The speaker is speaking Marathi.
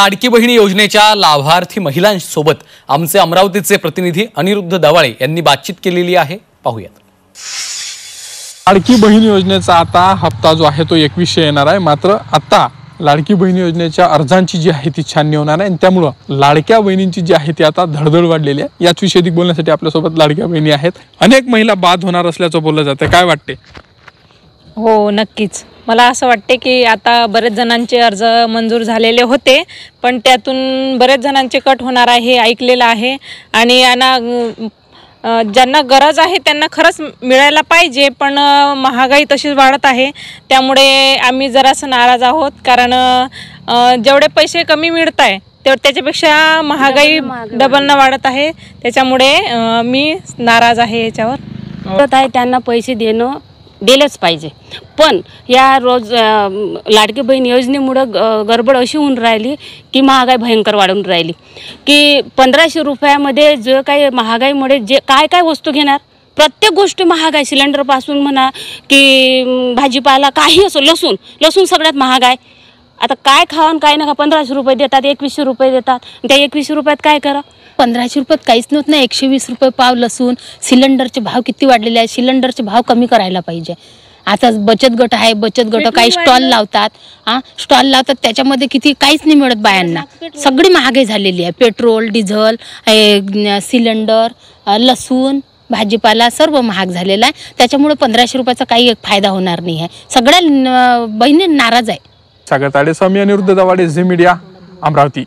लाडकी बहिणी योजनेच्या लाभार्थी महिलांसोबत आमचे अमरावतीचे प्रतिनिधी अनिरुद्ध दवाळे यांनी बातचीत केलेली आहे, पाहूयात। लाडकी बहीण योजनेचा आता हप्ता जो आहे तो 2100 येणार आहे। मात्र आता लाडकी बहीण योजनेच्या अर्जांची जी आहे ती छाननी होणार आहे आणि त्यामुळे लाडक्या बहिणींची जी आहे ती आता धडधड वाढलेली आहे। याच विषयी अधिक बोलण्यासाठी आपल्या सोबत लाडक्या बहिणी आहेत। अनेक महिला बाद होणार असल्याचं बोललं जातं, काय वाटते? हो, नक्कीच मला असं वाटते की आता बरेच जणांचे अर्ज मंजूर झालेले होते, पण त्यातून बरेच जणांचे कट होणार आहे ऐकलेलं आहे। आणि ज्यांना गरज आहे त्यांना खरंच मिळायला पाहिजे, पण महागाई तशीच वाढत आहे, त्यामुळे आम्ही जरासं नाराज आहोत। कारण जेवढे पैसे कमी मिळत आहे त्याच्यापेक्षा महागाई डबल वाढत आहे, त्याच्यामुळे मी नाराज आहे याच्यावर। त्यांना पैसे दिलेच पाहिजे, पण या रोज लाडकी बहीण योजनेमुळे गडबड अशी होऊन राहिली की महागाई भयंकर वाढून राहिली की 1500 रुपयामध्ये जो काही महागाईमुळे जे काय वस्तू घेणार, प्रत्येक गोष्टी महाग आहे। सिलेंडरपासून म्हणा की भाजीपाला काही असो, लसूण सगळ्यात महाग आहे। आता काय खावं काय नका, 1500 रुपये देतात, 2100 रुपये देतात, त्या 2100 रुपयात काय करा? 1500 रुपयात काहीच नव्हतं ना, 120 रुपये पाव लसूण। सिलेंडरचे भाव किती वाढलेले आहेत, सिलेंडरचे भाव कमी करायला पाहिजे। आता बचत गट आहे, बचत गट काही स्टॉल लावतात, त्याच्यामध्ये किती काहीच नाही मिळत बायांना, सगळी महागाई झालेली आहे। पेट्रोल, डिझेल, सिलेंडर, लसूण, भाजीपाला सर्व महाग झालेला आहे, त्याच्यामुळे 1500 रुपयाचा काही फायदा होणार नाही आहे। सगळ्या बहिणी नाराज आहे। सागर ताडेस्वामी, अनिरुद्ध दवाळे, झी मीडिया, अमरावती।